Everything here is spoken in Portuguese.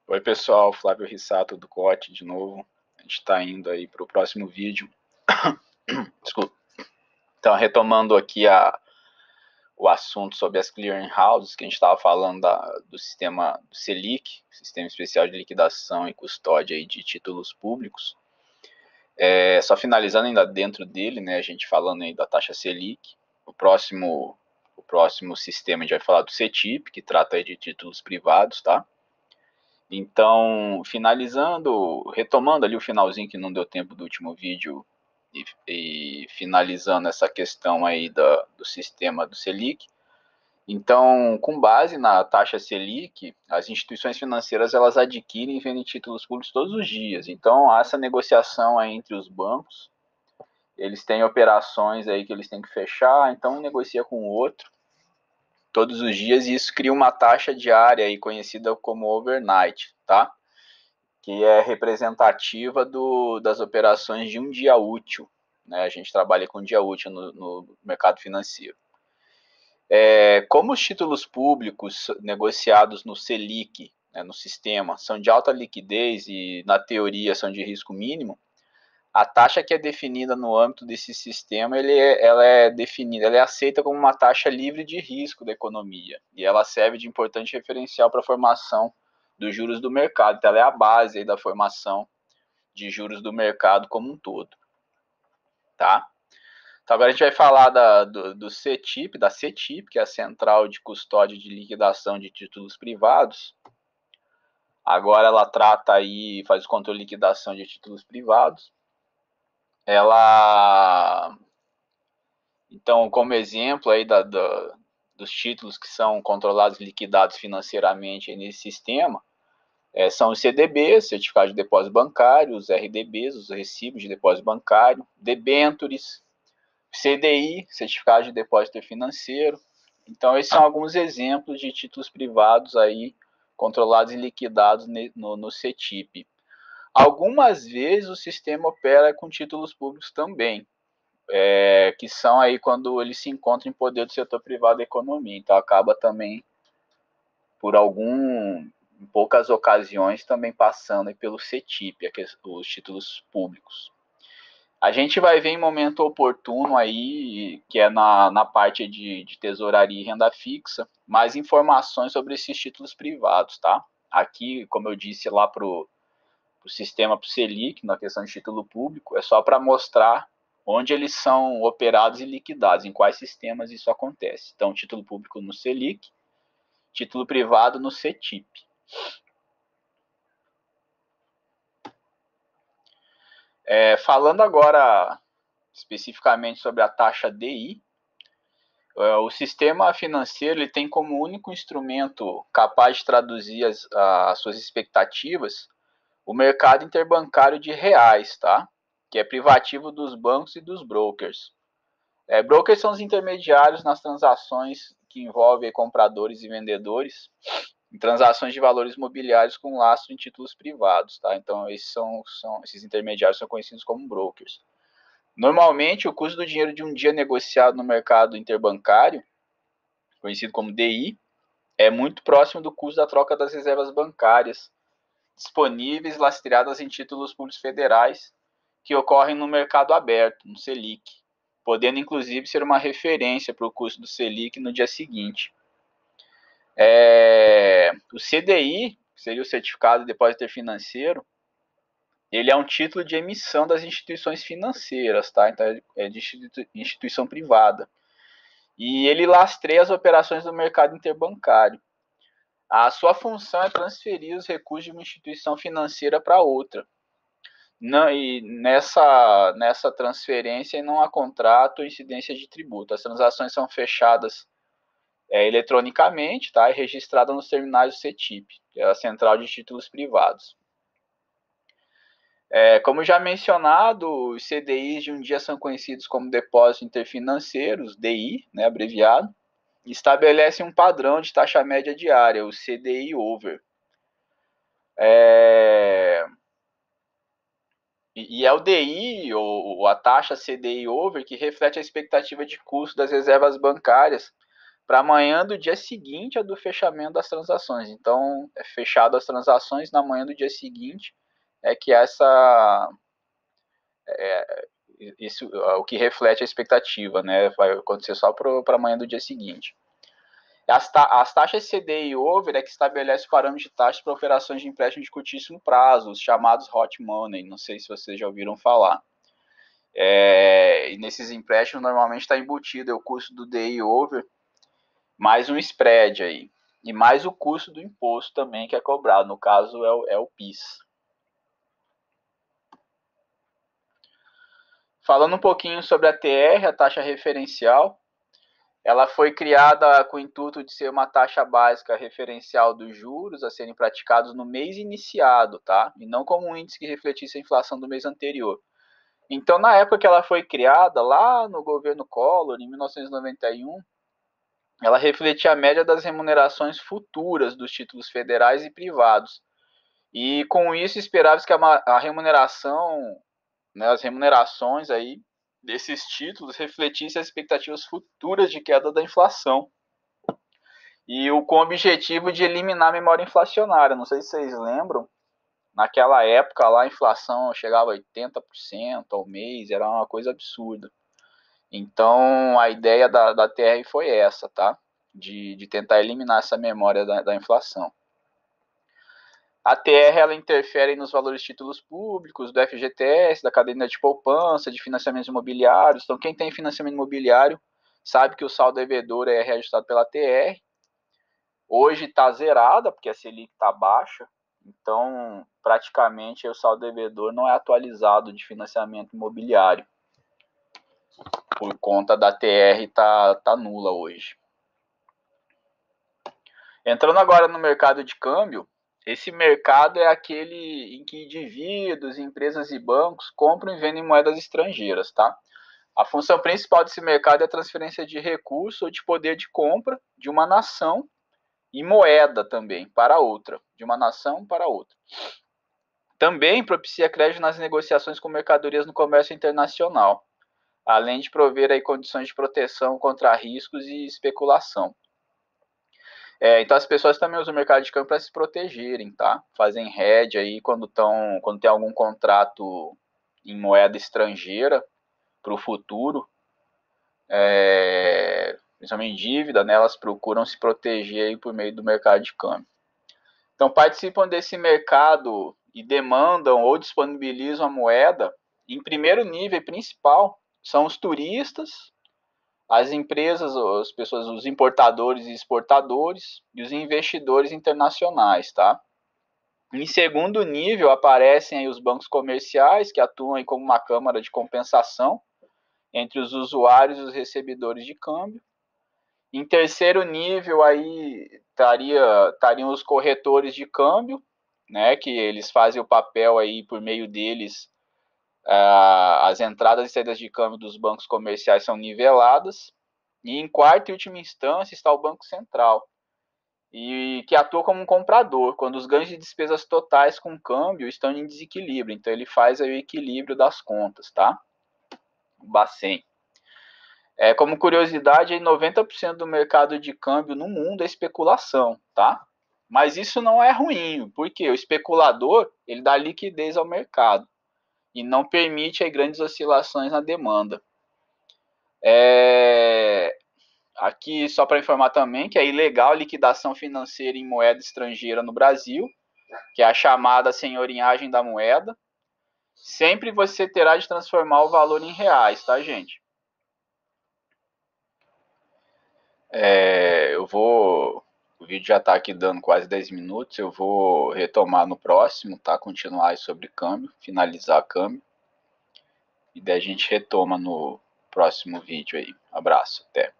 Oi pessoal, Flávio Rissato do COT de novo. A gente está indo aí para o próximo vídeo. Desculpa. Então, retomando aqui o assunto sobre as clearing houses, que a gente estava falando do sistema do Selic, Sistema Especial de Liquidação e Custódia aí de Títulos Públicos. Só finalizando ainda dentro dele, né, a gente falando aí da taxa Selic. O próximo sistema a gente vai falar do CETIP, que trata aí de títulos privados, tá? Então, finalizando, retomando ali o finalzinho que não deu tempo do último vídeo e finalizando essa questão aí do sistema do Selic. Então, com base na taxa Selic, as instituições financeiras elas adquirem e vendem títulos públicos todos os dias. Então, há essa negociação aí entre os bancos, eles têm operações aí que eles têm que fechar, então um negocia com o outro todos os dias e isso cria uma taxa diária aí conhecida como overnight, tá? Que é representativa das operações de um dia útil. Né? A gente trabalha com um dia útil no mercado financeiro. Como os títulos públicos negociados no Selic, né, no sistema, são de alta liquidez e, na teoria, são de risco mínimo, a taxa que é definida no âmbito desse sistema, ela é definida, ela é aceita como uma taxa livre de risco da economia e ela serve de importante referencial para a formação dos juros do mercado. Então, ela é a base aí da formação de juros do mercado como um todo, tá? Então, agora a gente vai falar do CETIP, da CETIP, que é a Central de Custódia de Liquidação de Títulos Privados. Agora ela trata aí, faz o controle de liquidação de títulos privados. Ela, então, como exemplo aí dos títulos que são controlados e liquidados financeiramente nesse sistema, são os CDBs, Certificados de Depósito Bancário, os RDBs, os Recibos de Depósito Bancário, debêntures, CDI, Certificado de Depósito Financeiro. Então, esses são alguns exemplos de títulos privados aí controlados e liquidados no CETIP. Algumas vezes o sistema opera com títulos públicos também, que são aí quando eles se encontram em poder do setor privado da economia. Então, acaba também, em poucas ocasiões, também passando aí pelo CETIP, os títulos públicos. A gente vai ver em momento oportuno aí, que é na parte de tesouraria e renda fixa, mais informações sobre esses títulos privados, tá? Aqui, como eu disse lá para o sistema, para o Selic, na questão de título público, é só para mostrar onde eles são operados e liquidados, em quais sistemas isso acontece. Então, título público no Selic, título privado no CETIP. Falando agora especificamente sobre a taxa DI, o sistema financeiro ele tem como único instrumento capaz de traduzir as suas expectativas o mercado interbancário de reais, tá? Que é privativo dos bancos e dos brokers. Brokers são os intermediários nas transações que envolvem compradores e vendedores em transações de valores mobiliários com lastro em títulos privados, tá? Então esses intermediários são conhecidos como brokers. Normalmente o custo do dinheiro de um dia negociado no mercado interbancário, conhecido como DI, é muito próximo do custo da troca das reservas bancárias disponíveis lastreadas em títulos públicos federais que ocorrem no mercado aberto, no Selic, podendo inclusive ser uma referência para o custo do Selic no dia seguinte. O CDI, que seria o Certificado de Depósito Financeiro, ele é um título de emissão das instituições financeiras, tá? Então é de instituição privada. E ele lastreia as operações do mercado interbancário. A sua função é transferir os recursos de uma instituição financeira para outra. Não, e nessa transferência não há contrato ou incidência de tributo. As transações são fechadas eletronicamente, tá? E registradas nos terminais do CETIP, que é a Central de Títulos Privados. Como já mencionado, os CDIs de um dia são conhecidos como Depósitos Interfinanceiros, DI, né, abreviado, e estabelecem um padrão de taxa média diária, o CDI over. E é o DI, ou a taxa CDI over, que reflete a expectativa de custo das reservas bancárias para amanhã do dia seguinte a do fechamento das transações. Então, é fechado as transações, na manhã do dia seguinte é que isso, o que reflete a expectativa, né? Vai acontecer só para amanhã do dia seguinte. As taxas CDI e over é que estabelece o parâmetro de taxas para operações de empréstimo de curtíssimo prazo, os chamados hot money. Não sei se vocês já ouviram falar. E nesses empréstimos normalmente está embutido o custo do DI over mais um spread aí. E mais o custo do imposto também que é cobrado. No caso é o PIS. Falando um pouquinho sobre a TR, a taxa referencial. Ela foi criada com o intuito de ser uma taxa básica referencial dos juros a serem praticados no mês iniciado, tá? E não como um índice que refletisse a inflação do mês anterior. Então, na época que ela foi criada, lá no governo Collor, em 1991, ela refletia a média das remunerações futuras dos títulos federais e privados. E com isso esperava-se que a remuneração, né, as remunerações aí desses títulos refletissem as expectativas futuras de queda da inflação. E com o objetivo de eliminar a memória inflacionária. Não sei se vocês lembram, naquela época lá a inflação chegava a 80% ao mês, era uma coisa absurda. Então a ideia da TR foi essa, tá? De tentar eliminar essa memória da inflação. A TR ela interfere nos valores de títulos públicos, do FGTS, da caderneta de poupança, de financiamentos imobiliários. Então quem tem financiamento imobiliário sabe que o saldo devedor é reajustado pela TR. Hoje está zerada, porque a Selic está baixa, então praticamente o saldo devedor não é atualizado de financiamento imobiliário, por conta da TR tá nula hoje. Entrando agora no mercado de câmbio, esse mercado é aquele em que indivíduos, empresas e bancos compram e vendem moedas estrangeiras, tá? A função principal desse mercado é a transferência de recurso ou de poder de compra de uma nação e moeda também para outra, de uma nação para outra. Também propicia crédito nas negociações com mercadorias no comércio internacional, além de prover aí condições de proteção contra riscos e especulação. Então as pessoas também usam o mercado de câmbio para se protegerem, tá? Fazem hedge aí quando tem algum contrato em moeda estrangeira para o futuro, principalmente dívida, né? Elas procuram se proteger aí por meio do mercado de câmbio. Então participam desse mercado e demandam ou disponibilizam a moeda em primeiro nível e principal são os turistas, as empresas, as pessoas, os importadores e exportadores e os investidores internacionais, tá? Em segundo nível aparecem aí os bancos comerciais que atuam aí como uma câmara de compensação entre os usuários e os recebedores de câmbio. Em terceiro nível aí estariam os corretores de câmbio, né, que eles fazem o papel aí por meio deles, as entradas e saídas de câmbio dos bancos comerciais são niveladas. E em quarta e última instância está o Banco Central, e que atua como um comprador, quando os ganhos de despesas totais com câmbio estão em desequilíbrio. Então ele faz aí o equilíbrio das contas, tá? O Bacen. Como curiosidade, 90% do mercado de câmbio no mundo é especulação, tá? Mas isso não é ruim, porque o especulador ele dá liquidez ao mercado e não permite aí grandes oscilações na demanda. Aqui, só para informar também, que é ilegal a liquidação financeira em moeda estrangeira no Brasil, que é a chamada senhorinhagem da moeda. Sempre você terá de transformar o valor em reais, tá, gente? O vídeo já está aqui dando quase 10 minutos, eu vou retomar no próximo, tá? Continuar sobre câmbio, finalizar câmbio. E daí a gente retoma no próximo vídeo aí. Abraço, até.